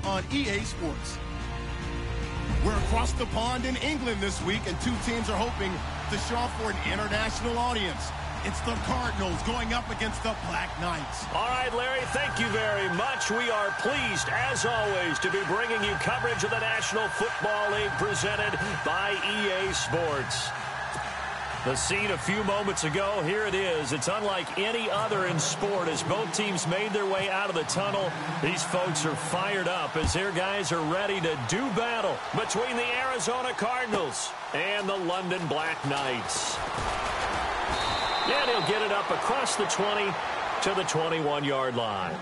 on EA Sports. We're across the pond in England this week, and two teams are hoping to show off for an international audience. It's the Cardinals going up against the Black Knights. All right, Larry, thank you very much. We are pleased, as always, to be bringing you coverage of the National Football League presented by EA Sports. The scene a few moments ago, here it is. It's unlike any other in sport as both teams made their way out of the tunnel. These folks are fired up as their guys are ready to do battle between the Arizona Cardinals and the London Black Knights. And he'll get it up across the 20 to the 21-yard line.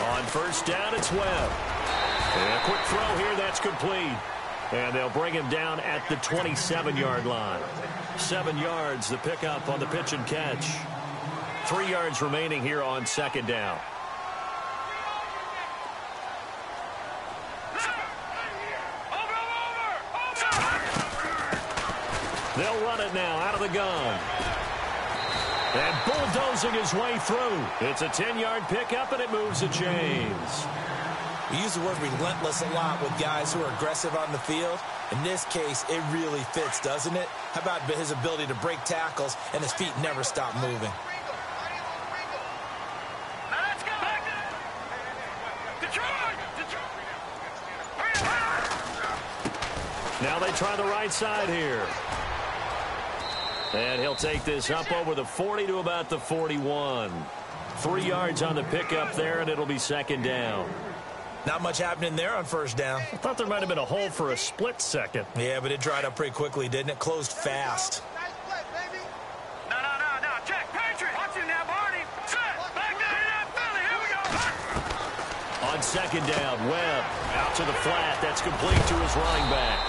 On first down, it's Webb. And a quick throw here, that's complete. And they'll bring him down at the 27-yard line. 7 yards, the pickup on the pitch and catch. 3 yards remaining here on second down. They'll run it now out of the gun. And bulldozing his way through. It's a 10-yard pickup, and it moves the chains. We use the word relentless a lot with guys who are aggressive on the field. In this case, it really fits, doesn't it? How about his ability to break tackles and his feet never stop moving? Now they try the right side here. And he'll take this up over the 40 to about the 41. 3 yards on the pickup there, and it'll be second down. Not much happening there on first down. I thought there might have been a hole for a split second. Yeah, but it dried up pretty quickly, didn't it? Closed fast. No. Check. Patriot. Watch it now, Barney. Set. Back down. Philly. Here we go. On second down, Webb out to the flat. That's complete to his running back.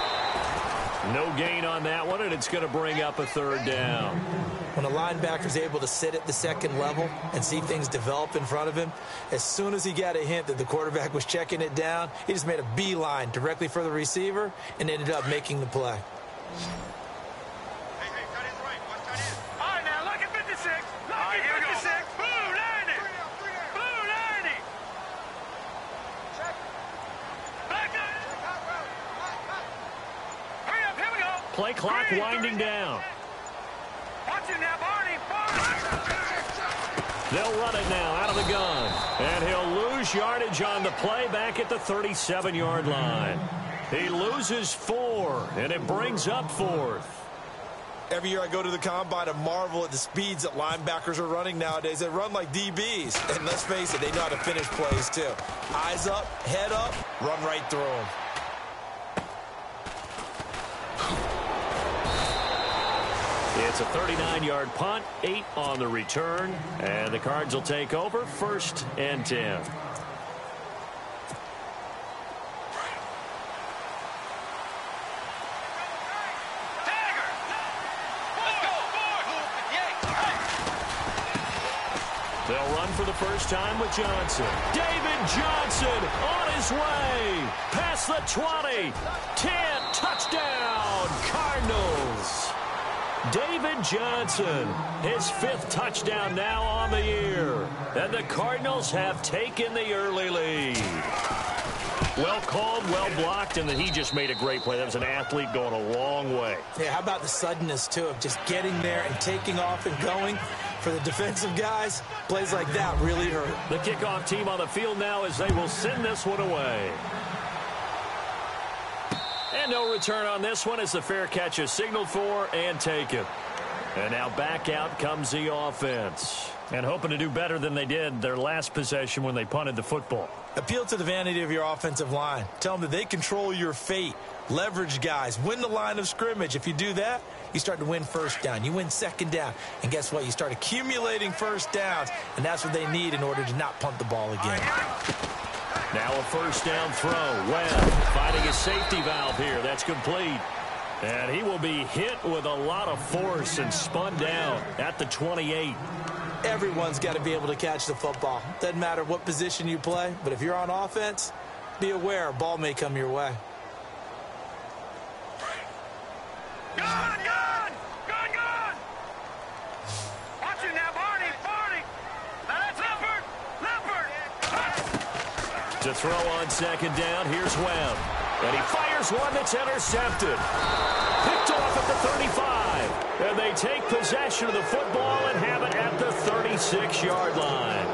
No gain on that one, and it's going to bring up a third down. When a linebacker's able to sit at the second level and see things develop in front of him, as soon as he got a hint that the quarterback was checking it down, he just made a beeline directly for the receiver and ended up making the play. All right, now, look at 56. Look at 56. Blue 90. Blue 90. Back up. Hurry up, here we go. Play clock winding down. Watch it now, Barney. They'll run it now out of the gun. And he'll lose yardage on the play back at the 37-yard line. He loses 4, and it brings up 4th. Every year I go to the combine and marvel at the speeds that linebackers are running nowadays. They run like DBs. And let's face it, they know how to finish plays too. Eyes up, head up, run right through them. It's a 39-yard punt, 8 on the return, and the Cards will take over 1st and 10. They'll run for the first time with Johnson. David Johnson on his way. Past the 20. 10. Touchdown, Cardinals. David Johnson, his 5th touchdown now on the year. And the Cardinals have taken the early lead. Well called, well blocked, and then he just made a great play. That was an athlete going a long way. Yeah, how about the suddenness, too, of just getting there and taking off and going? For the defensive guys, plays like that really hurt. The kickoff team on the field now as they will send this one away. And no return on this one as the fair catch is signaled for and taken. And now back out comes the offense. And hoping to do better than they did their last possession when they punted the football. Appeal to the vanity of your offensive line. Tell them that they control your fate. Leverage guys. Win the line of scrimmage. If you do that, you start to win first down. You win second down. And guess what? You start accumulating first downs. And that's what they need in order to not punt the ball again. Now a first down throw. Webb finding a safety valve here. That's complete. And he will be hit with a lot of force and spun down at the 28. Everyone's got to be able to catch the football. Doesn't matter what position you play, but if you're on offense, be aware a ball may come your way. Gone! Gone! Gone! Gone! Watch it now, Barney! Barney! Now that's Leopard! Leopard! To throw on second down, here's Webb. And he fires one that's intercepted. Picked off at the 35. And they take possession of the football and have it at the 36-yard line.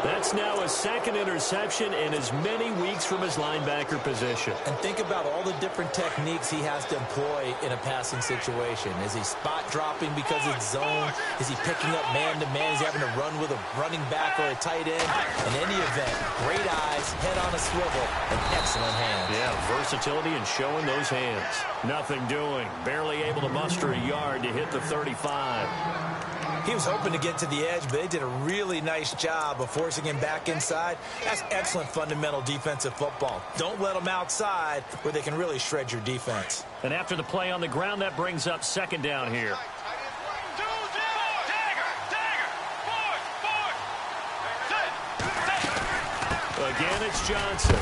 That's now a second interception in as many weeks from his linebacker position. And think about all the different techniques he has to employ in a passing situation. Is he spot dropping because it's zone? Is he picking up man-to-man? Is he having to run with a running back or a tight end? In any event, great eyes, head on a swivel, and excellent hands. Yeah, versatility and showing those hands. Nothing doing. Barely able to muster a yard to hit the 35. He was hoping to get to the edge, but they did a really nice job of forcing him back inside. That's excellent fundamental defensive football. Don't let them outside where they can really shred your defense. And after the play on the ground, that brings up second down here. Again, it's Johnson.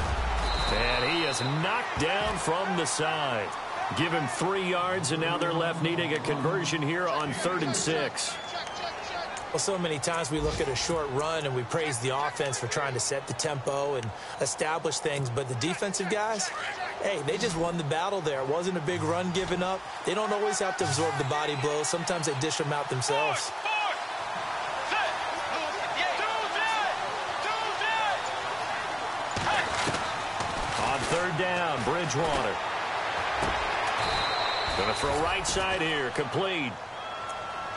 And he is knocked down from the side. Give him 3 yards, and now they're left needing a conversion here on 3rd and 6. Well, so many times we look at a short run and we praise the offense for trying to set the tempo and establish things, but the defensive guys, hey, they just won the battle there. It wasn't a big run given up. They don't always have to absorb the body blows. Sometimes they dish them out themselves. On 3rd down, Bridgewater. Going to throw right side here, complete.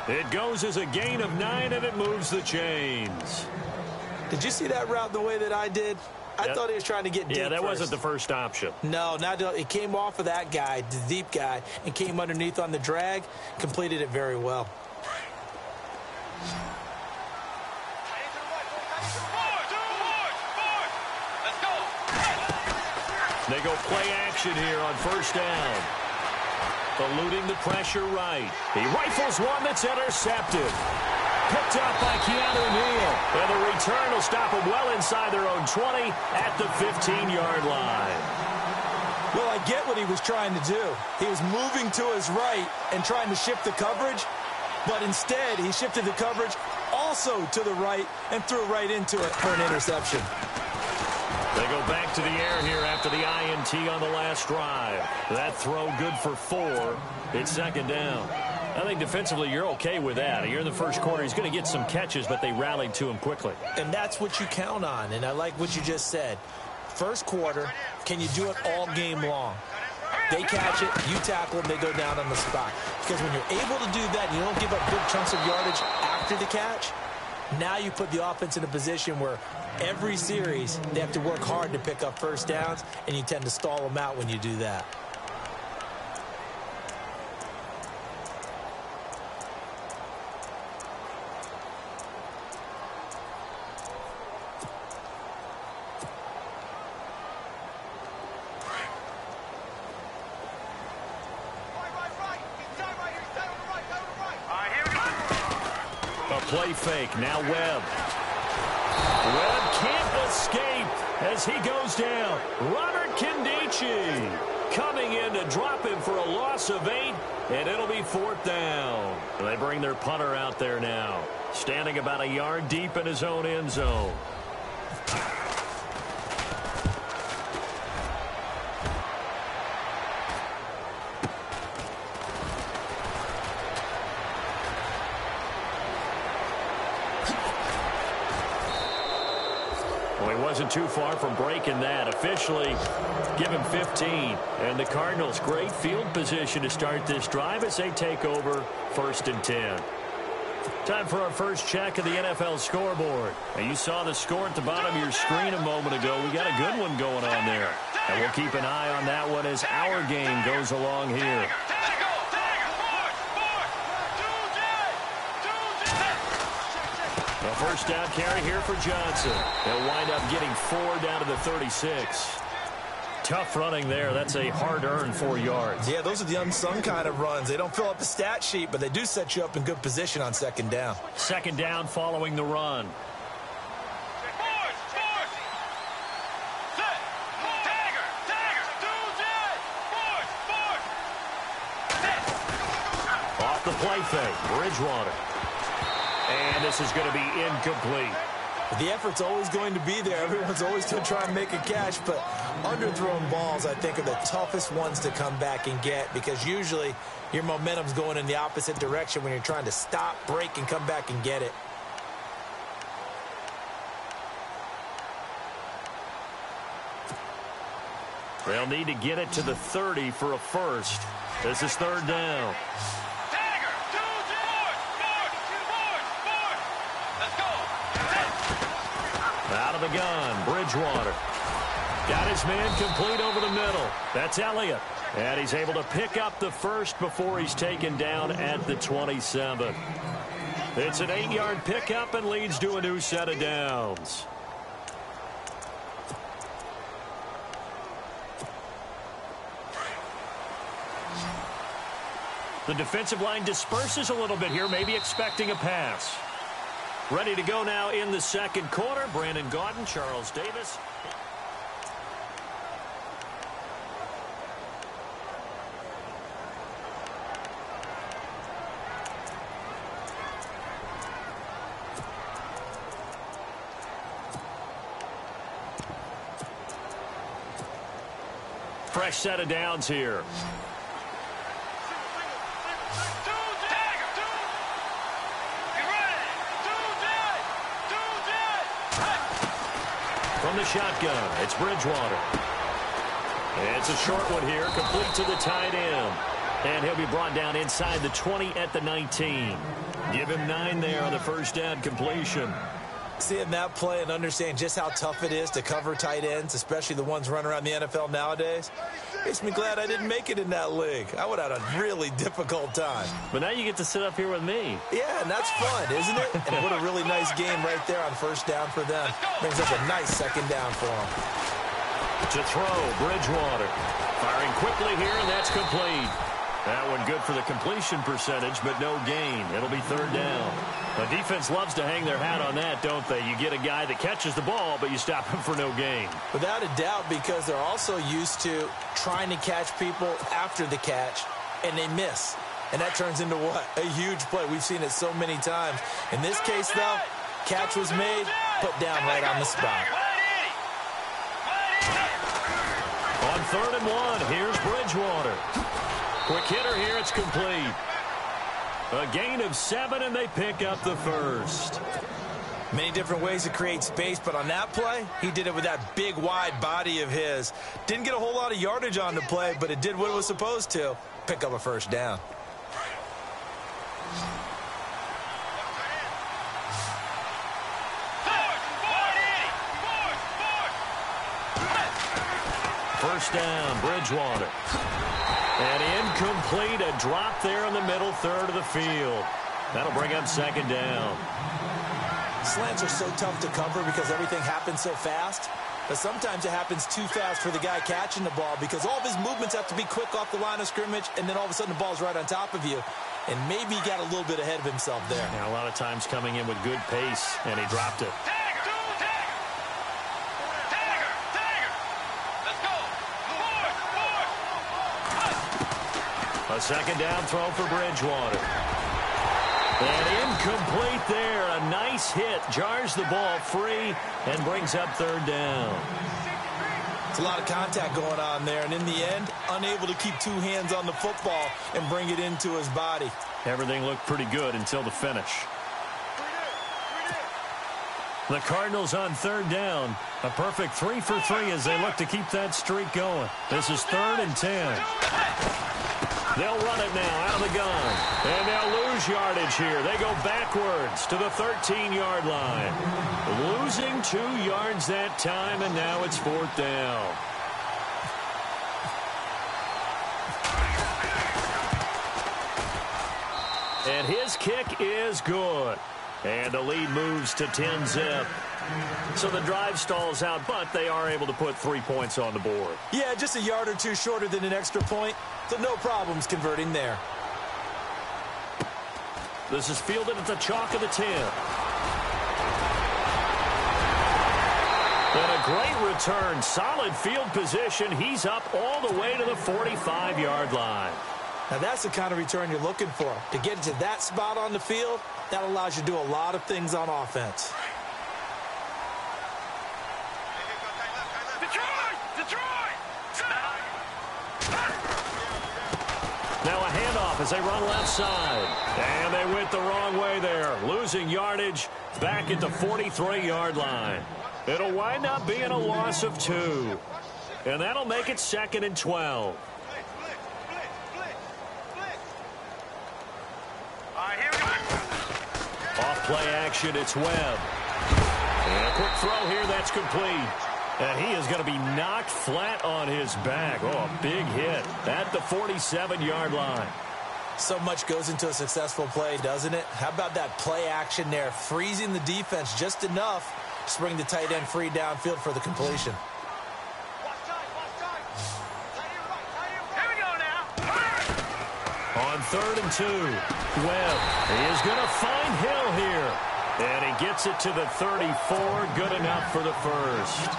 It goes as a gain of 9, and it moves the chains. Did you see that route the way that I did? I thought he was trying to get deep. Yeah, that first. wasn't the first option. No, it came off of that guy, the deep guy, and came underneath on the drag, completed it very well. They go play action here on 1st down. Eluding the pressure right. He rifles one that's intercepted. Picked up by Keanu Neal. And the return will stop him well inside their own 20 at the 15-yard line. Well, I get what he was trying to do. He was moving to his right and trying to shift the coverage, but instead he shifted the coverage also to the right and threw right into it for an interception. They go back to the air here after the INT on the last drive. That throw good for 4. It's 2nd down. I think defensively you're okay with that. Here in the first quarter, he's going to get some catches, but they rallied to him quickly. And that's what you count on, and I like what you just said. First quarter, can you do it all game long? They catch it, you tackle them, they go down on the spot. Because when you're able to do that, and you don't give up big chunks of yardage after the catch, now you put the offense in a position where every series they have to work hard to pick up first downs, and you tend to stall them out when you do that. Play fake. Now Webb. Webb can't escape as he goes down. Robert Kindici coming in to drop him for a loss of 8, and it'll be 4th down. They bring their punter out there now, standing about a yard deep in his own end zone. Wasn't too far from breaking that. Officially, give him 15. And the Cardinals, great field position to start this drive as they take over 1st and 10. Time for our first check of the NFL scoreboard. Now, you saw the score at the bottom of your screen a moment ago. We got a good one going on there. And we'll keep an eye on that one as our game goes along here. A first down carry here for Johnson. They'll wind up getting 4 down to the 36. Tough running there. That's a hard-earned 4 yards. Yeah, those are the unsung kind of runs. They don't fill up the stat sheet, but they do set you up in good position on second down. Second down following the run. Off the play fake, Bridgewater. And this is going to be incomplete. The effort's always going to be there. Everyone's always going to try and make a catch, but underthrown balls, I think, are the toughest ones to come back and get because usually your momentum's going in the opposite direction when you're trying to stop, break, and come back and get it. They'll need to get it to the 30 for a first. This is third down. Out of the gun, Bridgewater. Got his man complete over the middle. That's Elliott. And he's able to pick up the first before he's taken down at the 27. It's an 8-yard pickup and leads to a new set of downs. The defensive line disperses a little bit here, maybe expecting a pass. Ready to go now in the second quarter. Brandon Gaudin, Charles Davis. Fresh set of downs here. From the shotgun, it's Bridgewater. It's a short one here, complete to the tight end. And he'll be brought down inside the 20 at the 19. Give him 9 there on the first down completion. Seeing that play and understand just how tough it is to cover tight ends, especially the ones running around the NFL nowadays, makes me glad I didn't make it in that league. I would have had a really difficult time. But now you get to sit up here with me. Yeah, and that's fun, isn't it? And what a really nice game right there on first down for them. Brings up a nice second down for them. To throw, Bridgewater. Firing quickly here, and that's complete. That one good for the completion percentage, but no gain. It'll be third down. The defense loves to hang their hat on that, don't they? You get a guy that catches the ball, but you stop him for no gain. Without a doubt, because they're also used to trying to catch people after the catch, and they miss. And that turns into what? A huge play. We've seen it so many times. In this case, though, catch was made, put down right on the spot. On 3rd and 1, here's Bridgewater. Quick hitter here, it's complete. A gain of 7, and they pick up the first. Many different ways to create space, but on that play, he did it with that big, wide body of his. Didn't get a whole lot of yardage on the play, but it did what it was supposed to. Pick up a first down. First down, Bridgewater. And incomplete, a drop there in the middle third of the field. That'll bring up second down. Slants are so tough to cover because everything happens so fast. But sometimes it happens too fast for the guy catching the ball because all of his movements have to be quick off the line of scrimmage, and then all of a sudden the ball's right on top of you. And maybe he got a little bit ahead of himself there. Yeah, a lot of times coming in with good pace, and he dropped it. A second down throw for Bridgewater. And incomplete there. A nice hit. Jars the ball free and brings up third down. It's a lot of contact going on there. And in the end, unable to keep 2 hands on the football and bring it into his body. Everything looked pretty good until the finish. The Cardinals on third down. A perfect 3 for 3 as they look to keep that streak going. This is 3rd and 10. They'll run it now out of the gun. And they'll lose yardage here. They go backwards to the 13-yard line. Losing 2 yards that time, and now it's 4th down. And his kick is good. And the lead moves to 10-zip. So the drive stalls out, but they are able to put 3 points on the board. Yeah, just a yard or two shorter than an extra point, so no problems converting there. This is fielded at the chalk of the 10. And a great return. Solid field position. He's up all the way to the 45-yard line. Now, that's the kind of return you're looking for. To get to that spot on the field, that allows you to do a lot of things on offense. Now a handoff as they run left side. And they went the wrong way there. Losing yardage back at the 43-yard line. It'll wind up being a loss of 2. And that'll make it 2nd and 12. Off play action, it's Webb. And a quick throw here, that's complete. And he is going to be knocked flat on his back. Oh, a big hit at the 47-yard line. So much goes into a successful play, doesn't it? How about that play action there, freezing the defense just enough to bring the tight end free downfield for the completion. On 3rd and 2, Webb is going to find Hill here. And he gets it to the 34, good enough for the first.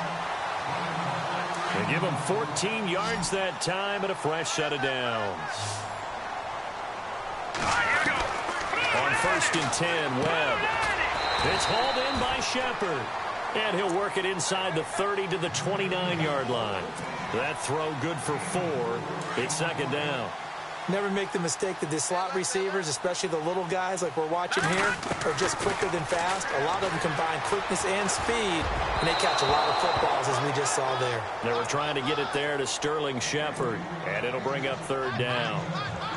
They give him 14 yards that time and a fresh set of downs. On 1st and 10, Webb. It's hauled in by Shepard. And he'll work it inside the 30 to the 29-yard line. That throw good for 4. It's 2nd down. Never make the mistake that the slot receivers, especially the little guys like we're watching here, are just quicker than fast. A lot of them combine quickness and speed, and they catch a lot of footballs, as we just saw there. They were trying to get it there to Sterling Shepard, and it'll bring up 3rd down.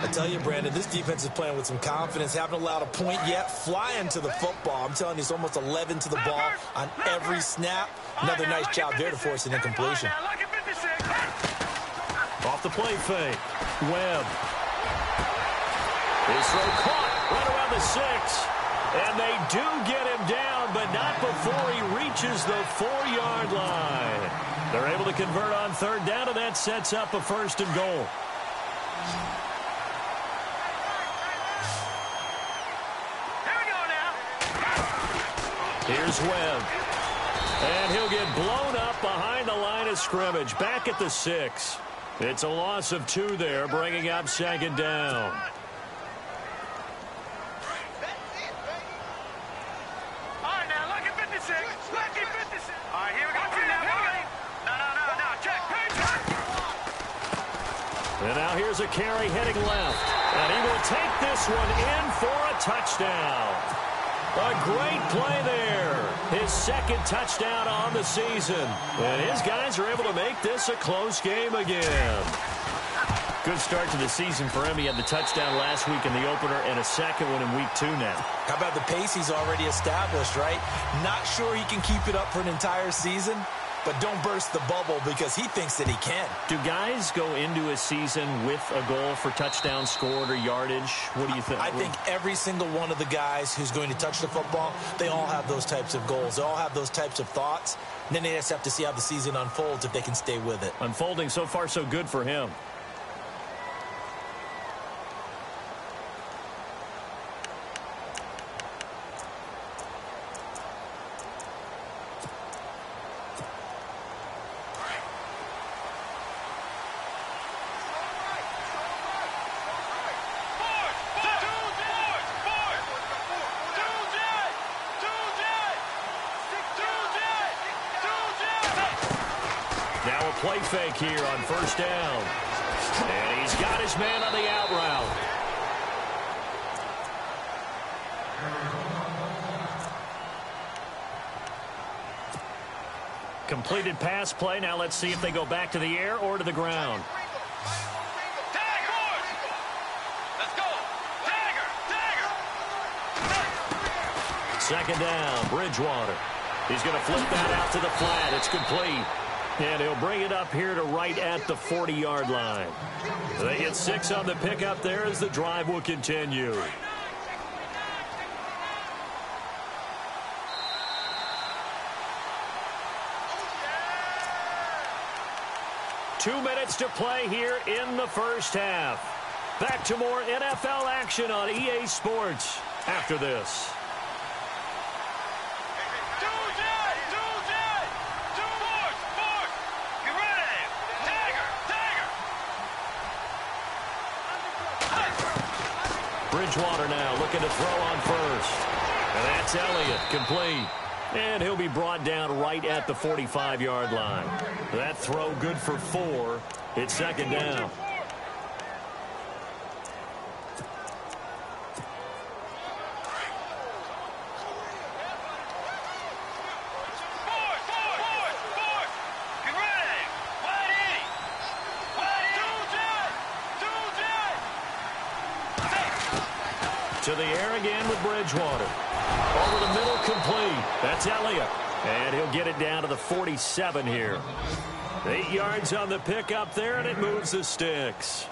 I tell you, Brandon, this defense is playing with some confidence. Haven't allowed a point yet. Flying to the football. I'm telling you, it's almost 11 to the ball on every snap. Another nice job there to force an incompletion. Off the play fake, Webb. His throw caught right around the 6. And they do get him down, but not before he reaches the 4-yard line. They're able to convert on 3rd down, and that sets up a 1st and goal. Here's Webb. And he'll get blown up behind the line of scrimmage. Back at the 6. It's a loss of 2 there, bringing up 2nd down. And now here's a carry heading left. And he will take this one in for a touchdown. A great play there. His 2nd touchdown on the season. And his guys are able to make this a close game again. Good start to the season for him. He had the touchdown last week in the opener and a 2nd one in week 2 now. How about the pace he's already established, right? Not sure he can keep it up for an entire season, but don't burst the bubble because he thinks that he can. Do guys go into a season with a goal for touchdown scored or yardage? What do you think? I think every single one of the guys who's going to touch the football, they all have those types of goals. They all have those types of thoughts. And then they just have to see how the season unfolds if they can stay with it. Unfolding so far so good for him. Play fake here on 1st down. And he's got his man on the out route. Completed pass play. Now let's see if they go back to the air or to the ground. Let's go. Tiger. 2nd down, Bridgewater. He's going to flip that out to the flat. It's complete. And he'll bring it up here to right at the 40-yard line. They get 6 on the pickup there as the drive will continue. 2 minutes to play here in the first half. Back to more NFL action on EA Sports after this. Bridgewater now looking to throw on first. And that's Elliott, complete. And he'll be brought down right at the 45-yard line. That throw good for 4. It's second down. To the air again with Bridgewater. Over the middle, complete. That's Elliott. And he'll get it down to the 47 here. 8 yards on the pickup there, and it moves the sticks.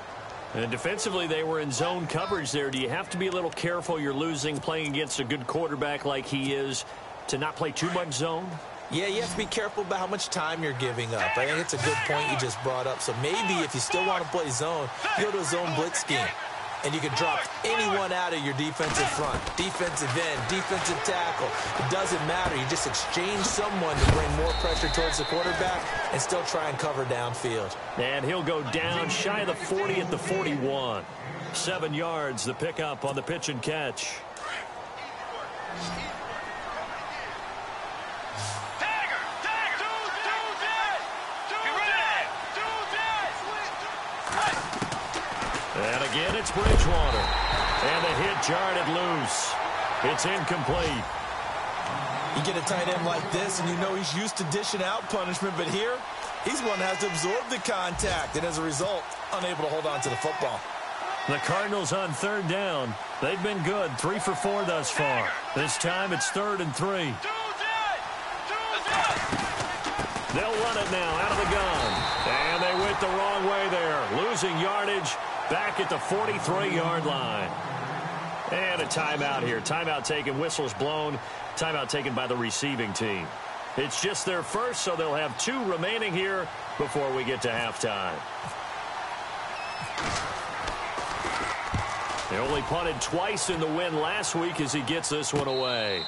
And defensively, they were in zone coverage there. Do you have to be a little careful you're losing playing against a good quarterback like he is to not play too much zone? Yeah, you have to be careful about how much time you're giving up. I think it's a good point you just brought up. So maybe if you still want to play zone, you go to a zone blitz scheme. And you can drop anyone out of your defensive front, defensive end, defensive tackle. It doesn't matter. You just exchange someone to bring more pressure towards the quarterback and still try and cover downfield. And he'll go down shy of the 40 at the 41. 7 yards, the pickup on the pitch and catch. And again, it's Bridgewater. And the hit jarred loose. It's incomplete. You get a tight end like this, and you know he's used to dishing out punishment, but here, he's one that has to absorb the contact, and as a result, unable to hold on to the football. The Cardinals on third down. They've been good, 3 for 4 thus far. This time it's 3rd and 3. They'll run it now out of the gun. And they went the wrong way there, losing yardage. Back at the 43-yard line. And a timeout here. Timeout taken, whistles blown. Timeout taken by the receiving team. It's just their first, so they'll have 2 remaining here before we get to halftime. They only punted twice in the win last week as he gets this one away.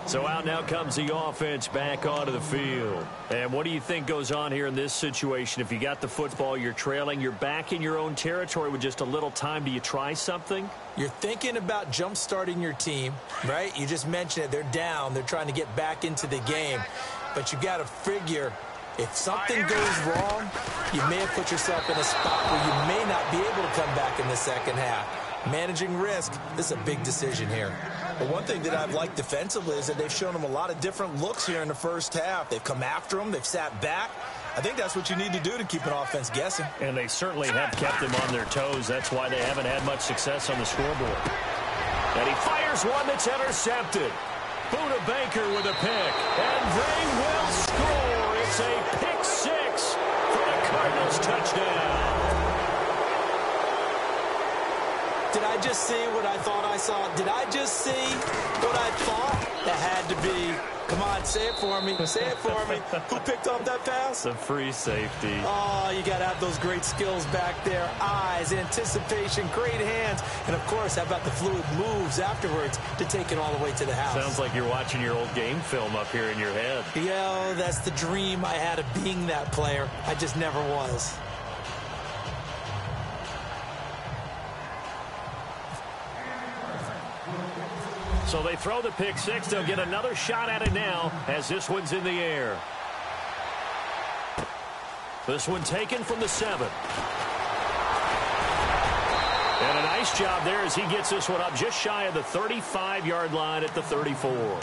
So out now comes the offense back onto the field. And what do you think goes on here in this situation? If you got the football, you're trailing, you're back in your own territory with just a little time. Do you try something? You're thinking about jump-starting your team, right? You just mentioned it. They're down. They're trying to get back into the game. But you got to figure if something goes wrong, you may have put yourself in a spot where you may not be able to come back in the second half. Managing risk, this is a big decision here. But one thing that I've liked defensively is that they've shown them a lot of different looks here in the first half. They've come after them. They've sat back. I think that's what you need to do to keep an offense guessing. And they certainly have kept them on their toes. That's why they haven't had much success on the scoreboard. And he fires one that's intercepted. Buda Baker with a pick. And they will score. It's a pick 6 for the Cardinals touchdown. Did I just see what I thought I saw? Did I just see what I thought? That had to be. Come on, say it for me. Say it for me. Who picked up that pass? The free safety. Oh, you got to have those great skills back there. Eyes, anticipation, great hands. And, of course, how about the fluid moves afterwards to take it all the way to the house? Sounds like you're watching your old game film up here in your head. Yo, that's the dream I had of being that player. I just never was. So they throw the pick 6. They'll get another shot at it now as this one's in the air. This one taken from the 7. And a nice job there as he gets this one up just shy of the 35-yard line at the 34.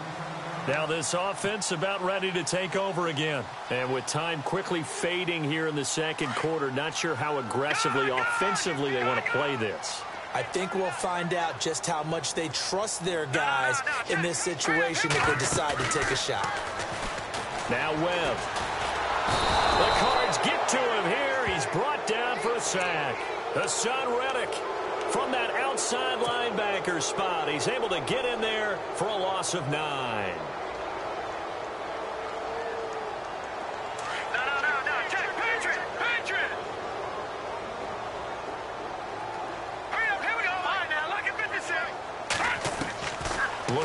Now this offense about ready to take over again. And with time quickly fading here in the second quarter, not sure how aggressively, offensively they want to play this. I think we'll find out just how much they trust their guys in this situation if they decide to take a shot. Now Webb. The Cards get to him here. He's brought down for a sack. Hassan Reddick from that outside linebacker spot. He's able to get in there for a loss of 9.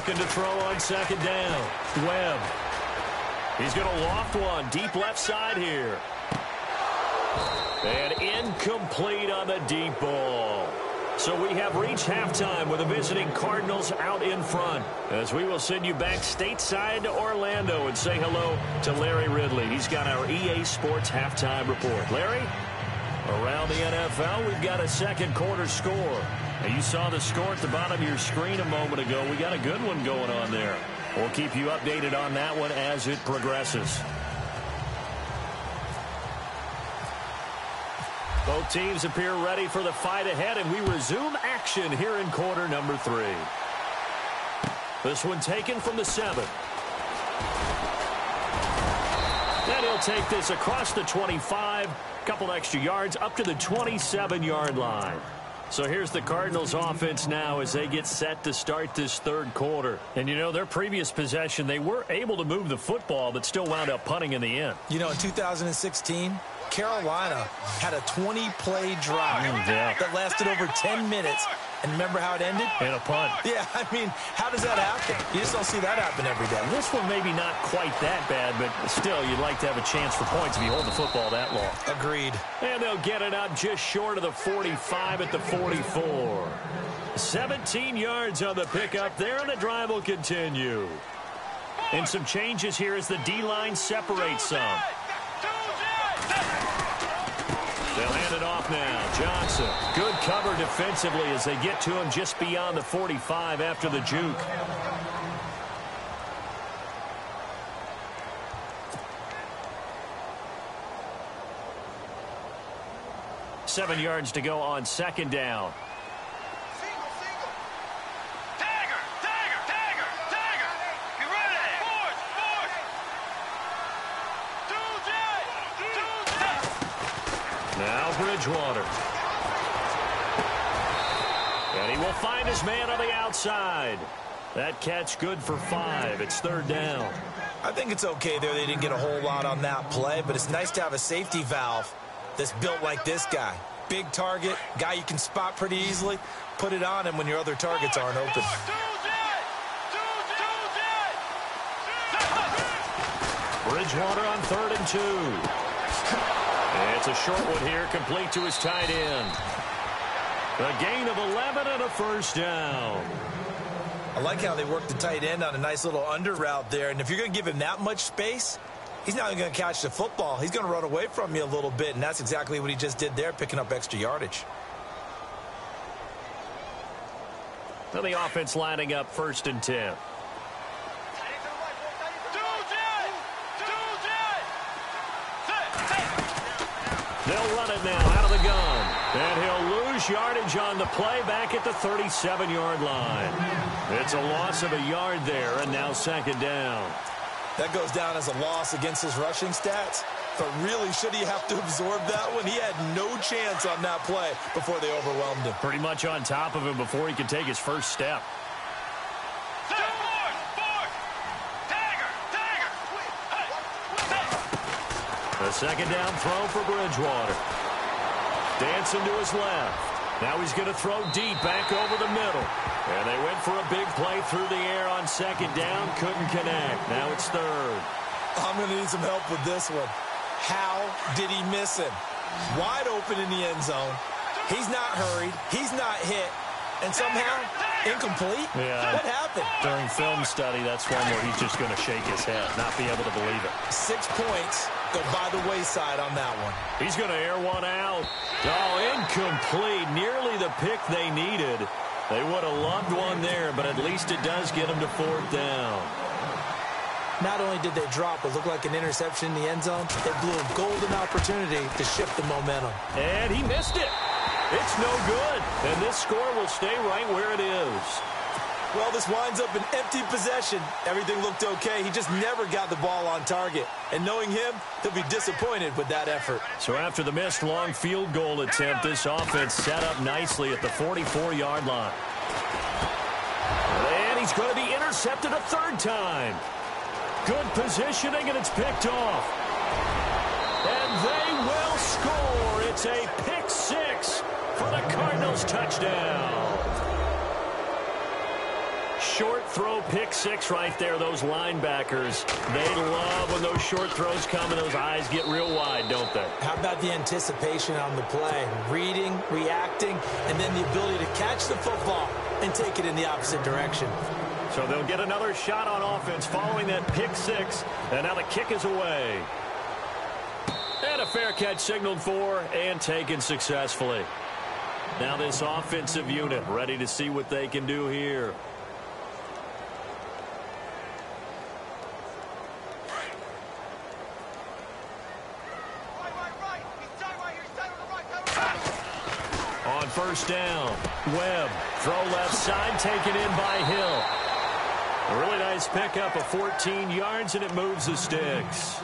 looking to throw on second down. Webb. He's going to loft one deep left side here. And incomplete on the deep ball. So we have reached halftime with the visiting Cardinals out in front, as we will send you back stateside to Orlando and say hello to Larry Ridley. He's got our EA Sports halftime report. Larry, around the NFL, we've got a second quarter score. Now, you saw the score at the bottom of your screen a moment ago. We got a good one going on there. We'll keep you updated on that one as it progresses. Both teams appear ready for the fight ahead, and we resume action here in quarter number 3. This one taken from the 7. Then he'll take this across the 25, a couple extra yards, up to the 27-yard line. So here's the Cardinals offense now as they get set to start this third quarter. And, you know, their previous possession, they were able to move the football, but still wound up punting in the end. You know, in 2016, Carolina had a 20-play drive that lasted over 10 minutes. And remember how it ended? In a punt. Yeah, I mean, how does that happen? You just don't see that happen every day. This one maybe not quite that bad, but still, you'd like to have a chance for points if you hold the football that long. Agreed. And they'll get it up just short of the 45 at the 44. 17 yards on the pickup there, and the drive will continue. And some changes here as the D-line separates some. They'll hand it off now. Johnson. Good cover defensively as they get to him just beyond the 45 after the juke. Seven yards to go on second down. Now Bridgewater. And he will find his man on the outside. That catch good for 5. It's third down. I think it's okay there. They didn't get a whole lot on that play, but it's nice to have a safety valve that's built like this guy. Big target, guy you can spot pretty easily. Put it on him when your other targets aren't open. Bridgewater on 3rd and 2. It's a short one here, complete to his tight end. A gain of 11 and a first down. I like how they work the tight end on a nice little under route there. And if you're going to give him that much space, he's not going to catch the football. He's going to run away from you a little bit, and that's exactly what he just did there, picking up extra yardage. Now the offense lining up 1st and 10. They'll run it now out of the gun. And he'll lose yardage on the play back at the 37-yard line. It's a loss of a yard there, and now second down. That goes down as a loss against his rushing stats. But really, should he have to absorb that one? He had no chance on that play before they overwhelmed him. Pretty much on top of him before he could take his first step. A second down throw for Bridgewater. Dancing to his left. Now he's going to throw deep back over the middle. And they went for a big play through the air on second down. Couldn't connect. Now it's third. I'm going to need some help with this one. How did he miss him? Wide open in the end zone. He's not hurried. He's not hit. And somehow, incomplete? Yeah. What happened? During film study, that's one where he's just going to shake his head, not be able to believe it. 6 points go by the wayside on that one. He's going to air one out. Oh, incomplete. Nearly the pick they needed. They would have loved one there, but at least it does get them to 4th down. Not only did they drop what looked like an interception in the end zone, they blew a golden opportunity to shift the momentum. And he missed it. It's no good. And this score will stay right where it is. Well, this winds up an empty possession. Everything looked okay. He just never got the ball on target. And knowing him, he'll be disappointed with that effort. So after the missed long field goal attempt, this offense set up nicely at the 44-yard line. And he's going to be intercepted a 3rd time. Good positioning, and it's picked off. And they will score. It's a pick 6 for the Cardinals touchdown. short throw pick six right there, those linebackers. They love when those short throws come and those eyes get real wide, don't they? How about the anticipation on the play? Reading, reacting, and then the ability to catch the football and take it in the opposite direction. So they'll get another shot on offense following that pick six, and now the kick is away. And a fair catch signaled for and taken successfully. Now this offensive unit ready to see what they can do here. On first down, Webb, throw left side, taken in by Hill. A really nice pickup of 14 yards, and it moves the sticks.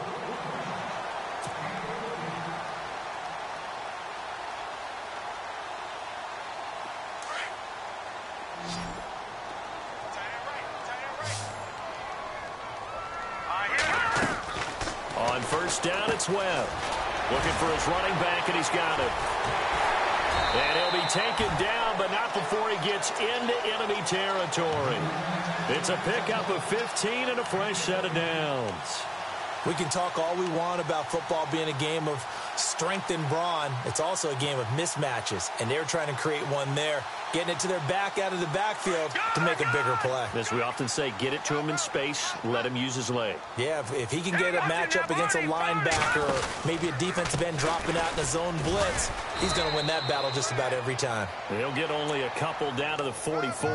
On first down, it's Webb. Looking for his running back, and he's got it. And he'll be taken down, but not before he gets into enemy territory. It's a pickup of 15 and a fresh set of downs. We can talk all we want about football being a game of strength and brawn. It's also a game of mismatches, and they're trying to create one there, getting it to their back out of the backfield to make a bigger play. As we often say, get it to him in space, let him use his leg. Yeah, if he can get a matchup against a linebacker or maybe a defensive end dropping out in a zone blitz, he's going to win that battle just about every time. He'll get only a couple down to the 44.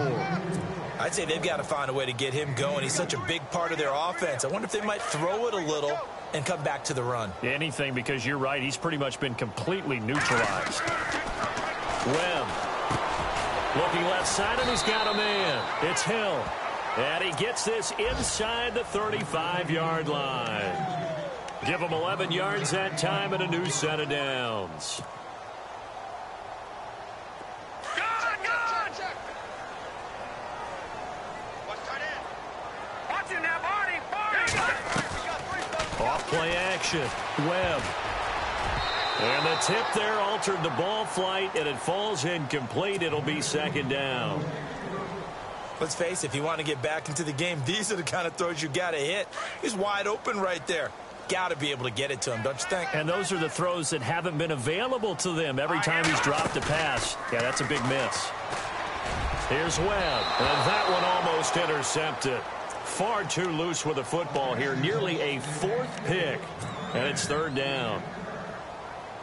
I'd say they've got to find a way to get him going. He's such a big part of their offense. I wonder if they might throw it a little and come back to the run. Anything, because you're right. He's pretty much been completely neutralized. Webb looking left side, and he's got a man. It's Hill. And he gets this inside the 35-yard line. Give him 11 yards that time and a new set of downs. Off play action. Webb. And the tip there altered the ball flight, and it falls incomplete. It'll be second down. Let's face it, if you want to get back into the game, these are the kind of throws you got to hit. He's wide open right there. Got to be able to get it to him, don't you think? And those are the throws that haven't been available to them every time he's dropped a pass. Yeah, that's a big miss. Here's Webb, and that one almost intercepted. Far too loose with the football here. Nearly a fourth pick, and it's third down.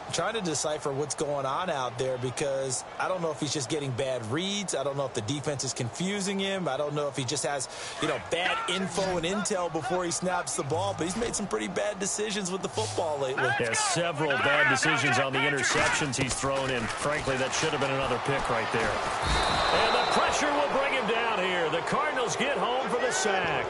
I'm trying to decipher what's going on out there because I don't know if he's just getting bad reads. I don't know if the defense is confusing him. I don't know if he just has, bad info and intel before he snaps the ball. But he's made some pretty bad decisions with the football lately. Yeah, several bad decisions on the interceptions he's thrown in. Frankly, that should have been another pick right there. And the pressure will bring him down here. The Cardinals get home for the sack.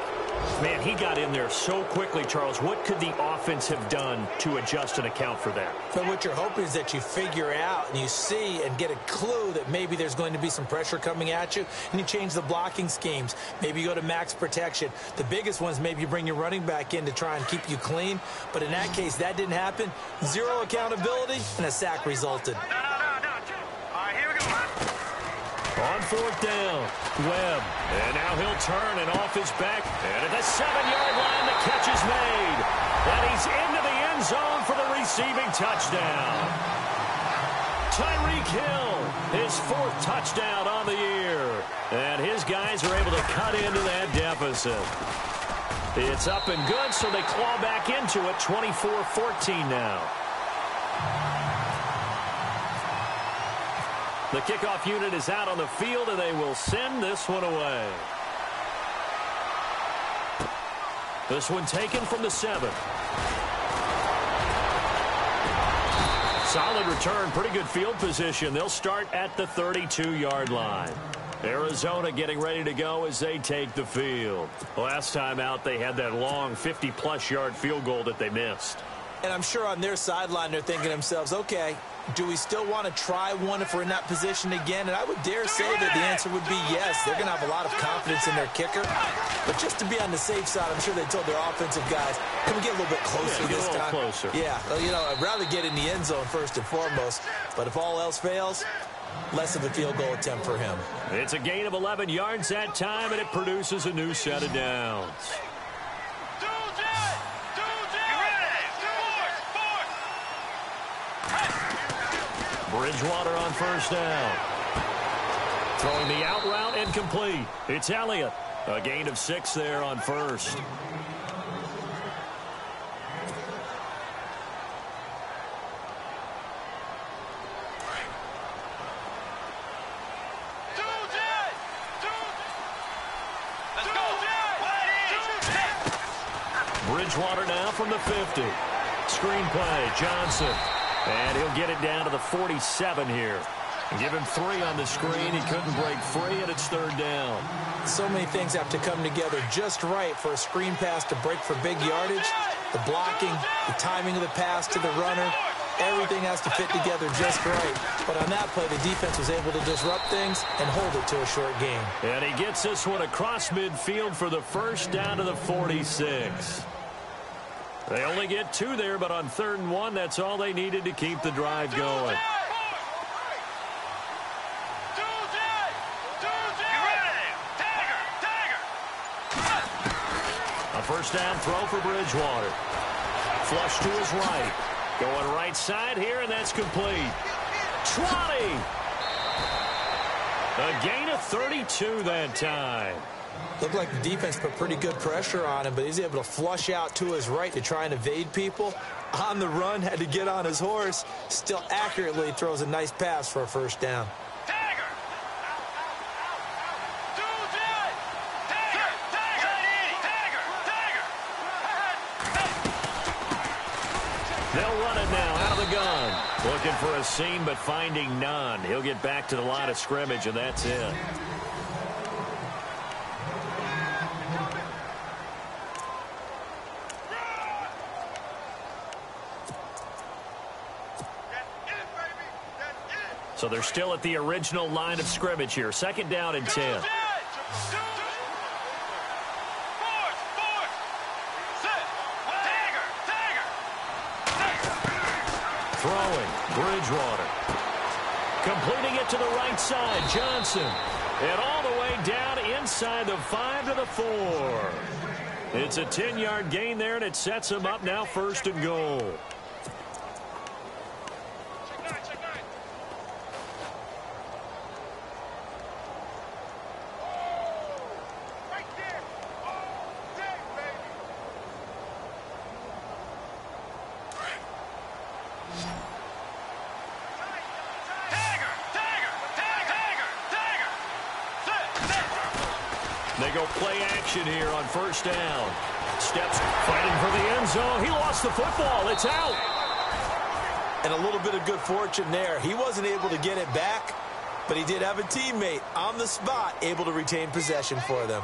Man, he got in there so quickly, Charles. What could the offense have done to adjust and account for that? But what you're hoping is that you figure out and you see and get a clue that maybe there's going to be some pressure coming at you, and you change the blocking schemes. Maybe you go to max protection. The biggest one is maybe you bring your running back in to try and keep you clean. But in that case, that didn't happen. Zero accountability, and a sack resulted. On fourth down, Webb. And now he'll turn and off his back. And at the 7-yard line, the catch is made. And he's into the end zone for the receiving touchdown. Tyreek Hill, his fourth touchdown on the year. And his guys are able to cut into that deficit. It's up and good, so they claw back into it, 24-14 now. The kickoff unit is out on the field, and they will send this one away. This one taken from the 7. Solid return, pretty good field position. They'll start at the 32-yard line. Arizona getting ready to go as they take the field. Last time out, they had that long 50-plus yard field goal that they missed. And I'm sure on their sideline they're thinking to themselves, okay, do we still want to try one if we're in that position again? And I would dare say that the answer would be yes. They're going to have a lot of confidence in their kicker. But just to be on the safe side, I'm sure they told their offensive guys, can we get a little bit closer this time? Closer. Yeah, well, I'd rather get in the end zone first and foremost. But if all else fails, less of a field goal attempt for him. It's a gain of 11 yards that time, and it produces a new set of downs. Bridgewater on first down. Throwing the out route incomplete. It's Elliott. A gain of 6 there on first. Bridgewater now from the 50. Screen play, Johnson. And he'll get it down to the 47 here. Give him 3 on the screen. He couldn't break free, and it's third down. So many things have to come together just right for a screen pass to break for big yardage. The blocking, the timing of the pass to the runner, everything has to fit together just right. But on that play, the defense was able to disrupt things and hold it to a short gain. And he gets this one across midfield for the first down to the 46. They only get 2 there, but on 3rd and 1, that's all they needed to keep the drive going. A first down throw for Bridgewater. Flush to his right. Going right side here, and that's complete. 20. A gain of 32 that time. Looked like the defense put pretty good pressure on him, but he's able to flush out to his right to try and evade people. On the run, had to get on his horse. Still accurately throws a nice pass for a first down. They'll run it now out of the gun. Looking for a seam, but finding none. He'll get back to the line of scrimmage, and that's it. So they're still at the original line of scrimmage here. 2nd down and 10. Throwing, Bridgewater. Completing it to the right side, Johnson. And all the way down inside the 5 to the 4. It's a 10-yard gain there, and it sets him up now 1st and goal. They go play action here on first down. Steps fighting for the end zone. He lost the football. It's out. And a little bit of good fortune there. He wasn't able to get it back, but he did have a teammate on the spot able to retain possession for them.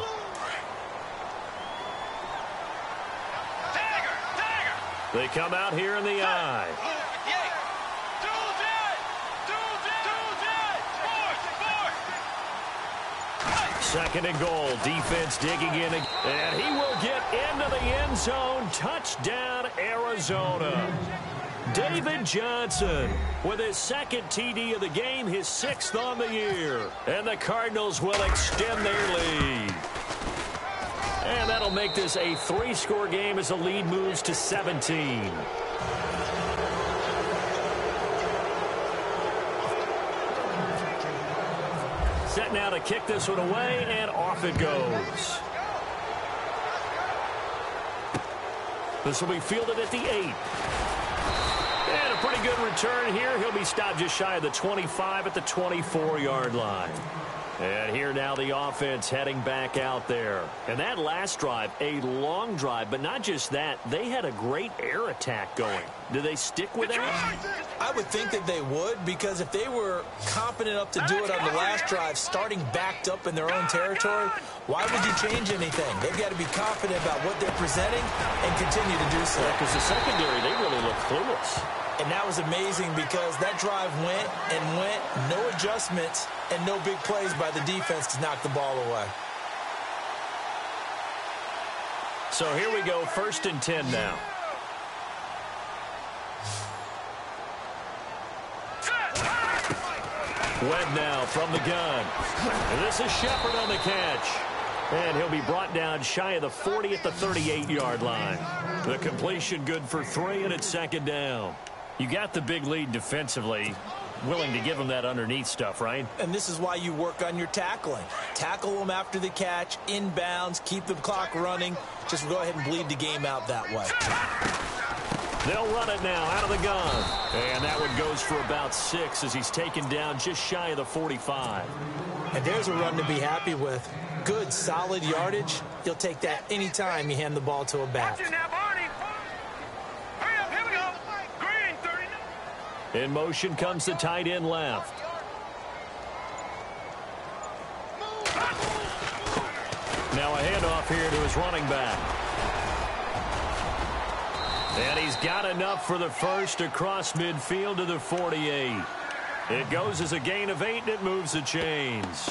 They come out here in the eye. 2nd and goal. Defense digging in. And he will get into the end zone. Touchdown, Arizona. David Johnson with his 2nd TD of the game, his 6th on the year. And the Cardinals will extend their lead. And that'll make this a 3-score game as the lead moves to 17. Set now to kick this one away, and off it goes. This will be fielded at the 8. And a pretty good return here. He'll be stopped just shy of the 25 at the 24-yard line. And here now the offense heading back out there. And that last drive, a long drive, but not just that. They had a great air attack going. Do they stick with that? I would think that they would, because if they were competent enough to do it on the last drive, starting backed up in their own territory, why would you change anything? They've got to be confident about what they're presenting and continue to do so. Because the secondary, they really look clueless. And that was amazing because that drive went and went, no adjustments, and no big plays by the defense to knock the ball away. So here we go, 1st and 10 now. Webb now from the gun. And this is Shepard on the catch. And he'll be brought down shy of the 40 at the 38-yard line. The completion good for 3, and it's second down. You got the big lead defensively. Willing to give them that underneath stuff, right? And this is why you work on your tackling. Tackle them after the catch, inbounds, keep the clock running. Just go ahead and bleed the game out that way. They'll run it now out of the gun. And that one goes for about 6 as he's taken down just shy of the 45. And there's a run to be happy with. Good, solid yardage. You'll take that anytime you hand the ball to a back. In motion comes the tight end left. Now a handoff here to his running back. And he's got enough for the first across midfield to the 48. It goes as a gain of 8, and it moves the chains.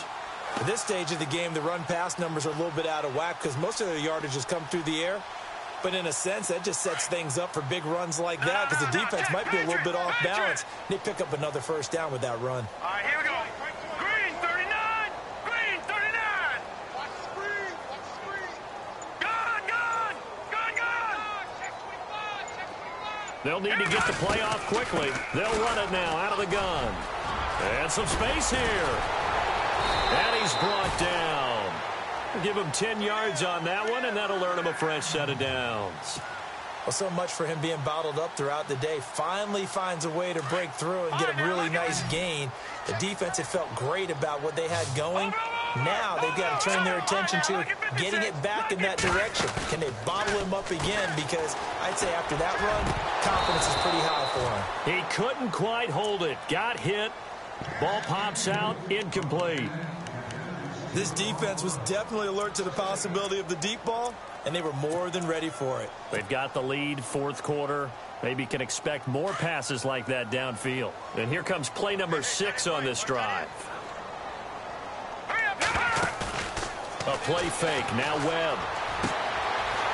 At this stage of the game, the run-pass numbers are a little bit out of whack because most of their yardage has come through the air. But in a sense, that just sets things up for big runs like that because the defense might be a little bit off balance. They pick up another first down with that run. All right, here we go. Green 39. Green 39. Watch the screen. Watch the screen. Gun, gun. Gun, gun. Check 25. Check 25. They'll need to get the play off quickly. They'll run it now out of the gun. And some space here. And he's brought down. Give him 10 yards on that one, and that'll earn him a fresh set of downs. Well, so much for him being bottled up throughout the day. Finally finds a way to break through and get a really nice gain. The defense had felt great about what they had going. Now they've got to turn their attention to getting it back in that direction. Can they bottle him up again? Because I'd say after that run, confidence is pretty high for him. He couldn't quite hold it. Got hit. Ball pops out. Incomplete. This defense was definitely alert to the possibility of the deep ball, and they were more than ready for it. They've got the lead, fourth quarter. Maybe can expect more passes like that downfield. And here comes play number 6 on this drive. A play fake. Now Webb.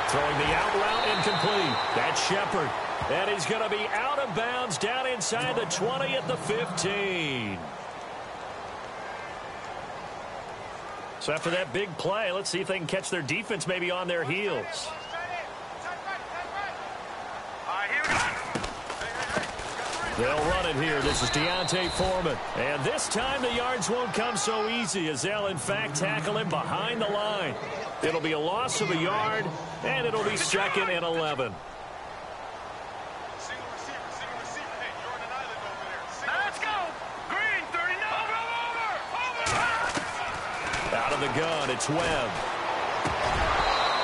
Throwing the out route incomplete. That's Shepard. And he's going to be out of bounds down inside the 20 at the 15. So after that big play, let's see if they can catch their defense maybe on their heels. They'll run it here. This is Deontay Foreman. And this time the yards won't come so easy as they'll, in fact, tackle him behind the line. It'll be a loss of a yard, and it'll be second and 11. Let's go. Green 39. Out of the gun, it's Webb.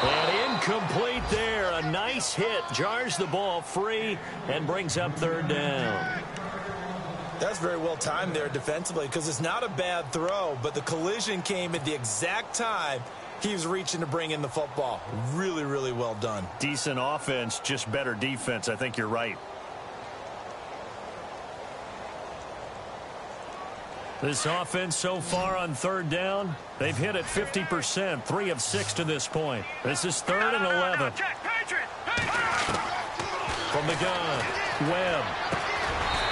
And incomplete there. A nice hit. Jars the ball free and brings up third down. That's very well timed there defensively because it's not a bad throw, but the collision came at the exact time he was reaching to bring in the football. Really, really well done. Decent offense, just better defense. I think you're right. This offense so far on third down, they've hit it 50%, 3 of 6 to this point. This is third and 11. From the gun, Webb.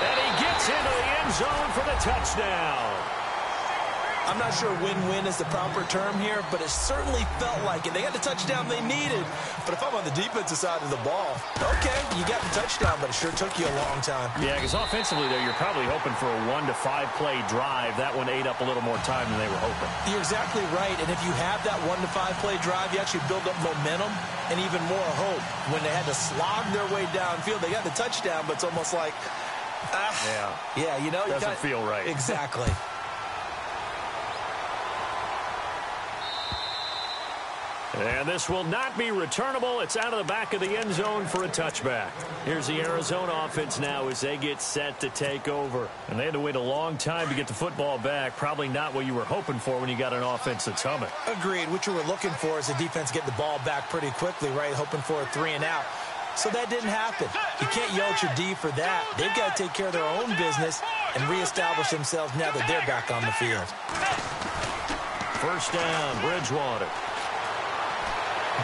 And he gets into the end zone for the touchdown. I'm not sure win-win is the proper term here, but it certainly felt like it. They got the touchdown they needed. But if I'm on the defensive side of the ball, okay, you got the touchdown, but it sure took you a long time. Yeah, because offensively there, you're probably hoping for a 1 to 5 play drive. That one ate up a little more time than they were hoping. You're exactly right. And if you have that 1 to 5 play drive, you actually build up momentum and even more hope. When they had to slog their way downfield, they got the touchdown, but it's almost like, yeah, you know, doesn't feel right. Exactly. And this will not be returnable. It's out of the back of the end zone for a touchback. Here's the Arizona offense now as they get set to take over. And they had to wait a long time to get the football back. Probably not what you were hoping for when you got an offense that's humming. Agreed. What you were looking for is the defense getting the ball back pretty quickly, right? Hoping for a 3 and out. So that didn't happen. You can't yell at your D for that. They've got to take care of their own business and reestablish themselves now that they're back on the field. First down, Bridgewater.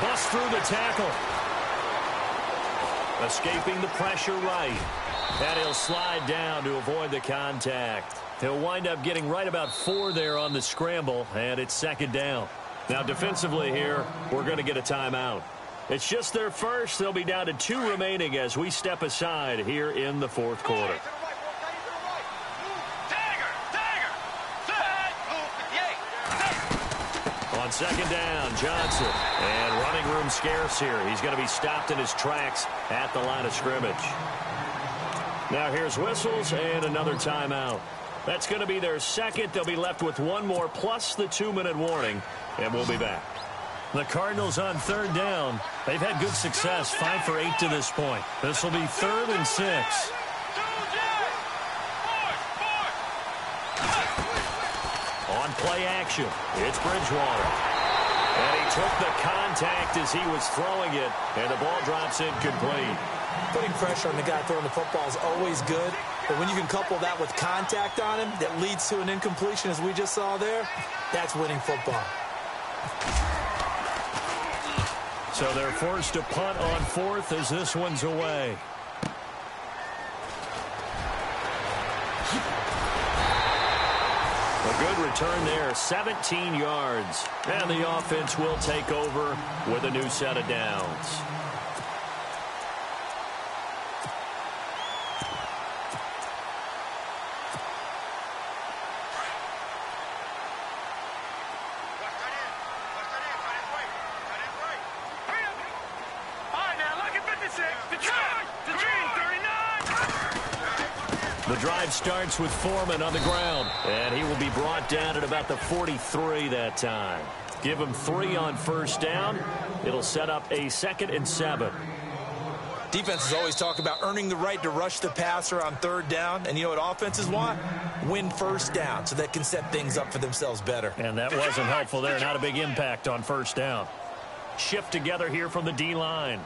Bust through the tackle. Escaping the pressure right. And he'll slide down to avoid the contact. He'll wind up getting right about 4 there on the scramble, and it's second down. Now, defensively here, we're going to get a timeout. It's just their first. They'll be down to 2 remaining as we step aside here in the fourth quarter. On second down, Johnson. And running room scarce here. He's going to be stopped in his tracks at the line of scrimmage. Now here's whistles and another timeout. That's going to be their second. They'll be left with 1 more plus the 2-minute warning, and we'll be back. The Cardinals on third down. They've had good success, 5 for 8 to this point. This will be 3rd and 6. On play action, it's Bridgewater. And he took the contact as he was throwing it, and the ball drops incomplete. Putting pressure on the guy throwing the football is always good, but when you can couple that with contact on him that leads to an incompletion, as we just saw there, that's winning football. So they're forced to punt on 4th as this one's away. A good return there, 17 yards. And the offense will take over with a new set of downs. The drive starts with Foreman on the ground, and he will be brought down at about the 43 that time. Give him 3 on first down. It'll set up a 2nd and 7. Defenses always talk about earning the right to rush the passer on third down, and you know what offenses want? Win first down so they can set things up for themselves better. And that wasn't helpful there. Not a big impact on first down. Shift together here from the D-line.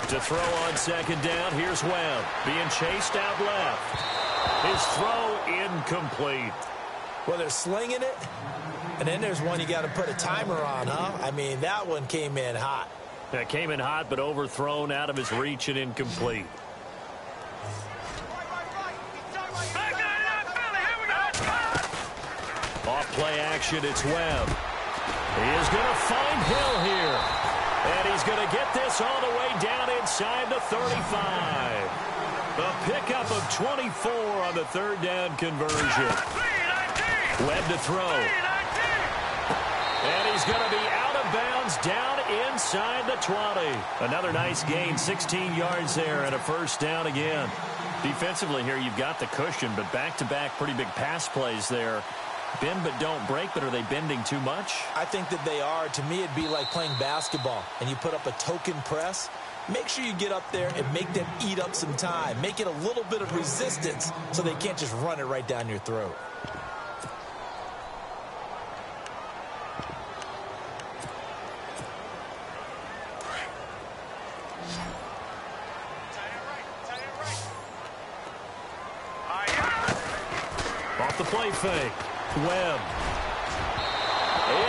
To throw on second down, here's Webb being chased out left. His throw incomplete. Well, they're slinging it, and then there's one you got to put a timer on, huh? I mean, that one came in hot. That came in hot, but overthrown out of his reach and incomplete. Off play action, it's Webb. He is going to find Hill here. And he's going to get this all the way down inside the 35. A pickup of 24 on the third down conversion. Webb to throw. And he's going to be out of bounds down inside the 20. Another nice gain, 16 yards there and a first down again. Defensively here, you've got the cushion, but back-to-back pretty big pass plays there. Bend but don't break, but are they bending too much? I think that they are. To me, it'd be like playing basketball, and you put up a token press. Make sure you get up there and make them eat up some time. Make it a little bit of resistance so they can't just run it right down your throat. Off the play fake. Webb.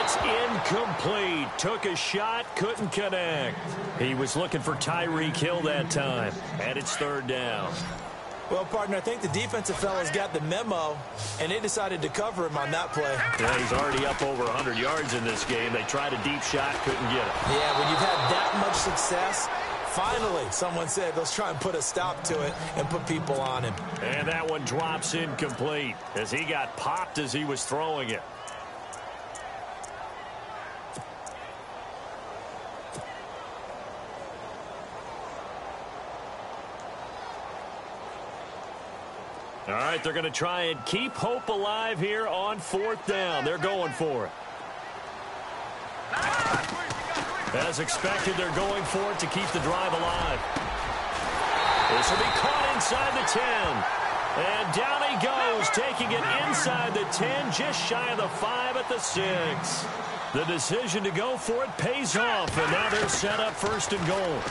It's incomplete. Took a shot, couldn't connect. He was looking for Tyreek Hill that time, and it's third down. Well, partner, I think the defensive fellas got the memo, and they decided to cover him on that play. Yeah, he's already up over 100 yards in this game. They tried a deep shot, couldn't get it. Yeah, when you've had that much success, finally, someone said, let's try and put a stop to it and put people on him. And that one drops incomplete as he got popped as he was throwing it. All right, they're going to try and keep hope alive here on fourth down. They're going for it. As expected, they're going for it to keep the drive alive. This will be caught inside the 10. And down he goes, taking it inside the 10, just shy of the 5 at the 6. The decision to go for it pays off, and now they're set up first and goal.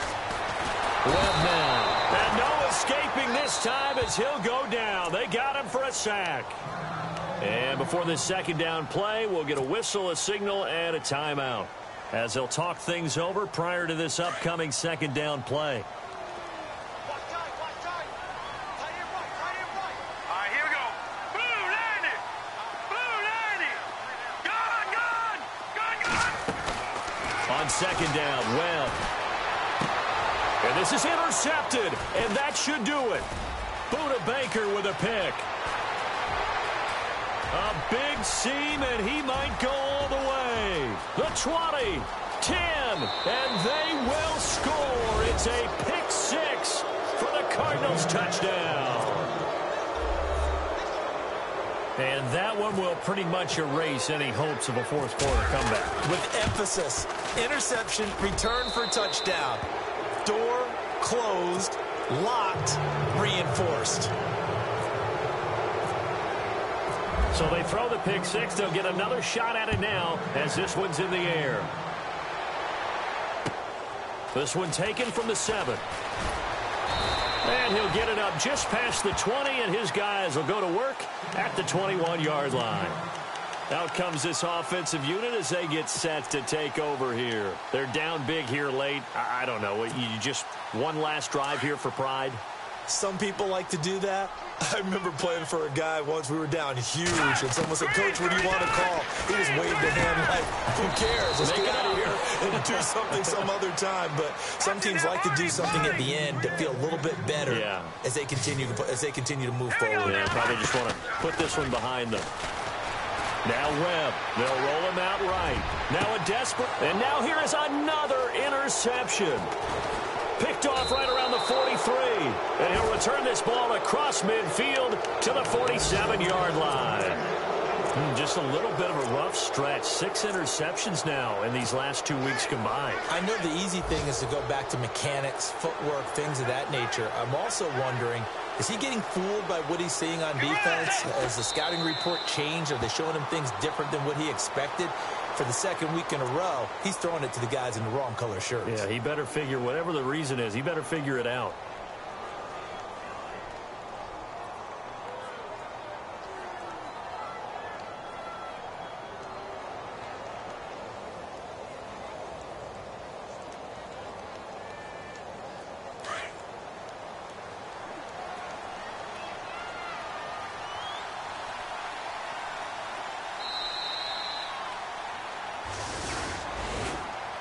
Webb now. And no escaping this time as he'll go down. They got him for a sack. And before this second down play, we'll get a whistle, a signal, and a timeout, as they'll talk things over prior to this upcoming second down play. second down. Webb. And this is intercepted, and that should do it. Buda Baker with a pick. A big seam, and he might go all the way. The 20, 10, and they will score. It's a pick six for the Cardinals touchdown. And that one will pretty much erase any hopes of a fourth quarter comeback. With emphasis, interception, return for touchdown. Door closed, locked, reinforced. So they throw the pick six. They'll get another shot at it now as this one's in the air. This one taken from the 7. And he'll get it up just past the 20, and his guys will go to work at the 21-yard line. Out comes this offensive unit as they get set to take over here. They're down big here late. I don't know. You just one last drive here for pride? Some people like to do that. I remember playing for a guy once. We were down huge, and someone said, "Coach, what do you want to call?" He just waved a hand like, "Who cares? Let's get out of here and do something some other time." But some teams like to do something at the end to feel a little bit better as they continue to move forward. Yeah, probably just want to put this one behind them. Now Webb. They'll roll him out right. Now a desperate. And now here is another interception. Picked off right around the 43. And he'll return this ball across midfield to the 47-yard line. Just a little bit of a rough stretch. 6 interceptions now in these last 2 weeks combined. I know the easy thing is to go back to mechanics, footwork, things of that nature. I'm also wondering, is he getting fooled by what he's seeing on defense? Has the scouting report changed? Are they showing him things different than what he expected? For the second week in a row, he's throwing it to the guys in the wrong color shirts. Yeah, he better figure, whatever the reason is, he better figure it out.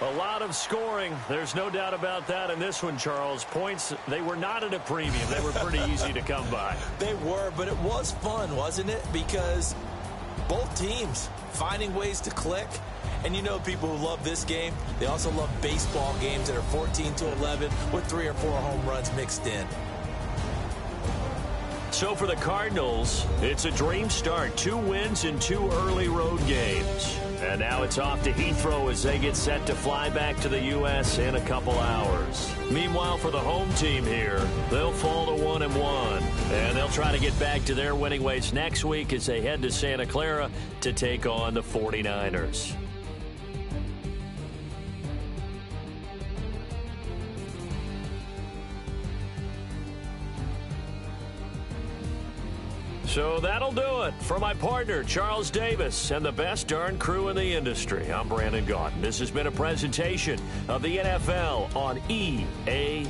A lot of scoring. There's no doubt about that in this one, Charles. Points, they were not at a premium. They were pretty easy to come by. They were, but it was fun, wasn't it? Because both teams finding ways to click. And you know people who love this game, they also love baseball games that are 14-11 with 3 or 4 home runs mixed in. So for the Cardinals, it's a dream start. 2 wins in 2 early road games. And now it's off to Heathrow as they get set to fly back to the U.S. in a couple hours. Meanwhile, for the home team here, they'll fall to 1-1. And they'll try to get back to their winning ways next week as they head to Santa Clara to take on the 49ers. So that'll do it. For my partner, Charles Davis, and the best darn crew in the industry, I'm Brandon Gaudin. This has been a presentation of the NFL on EA.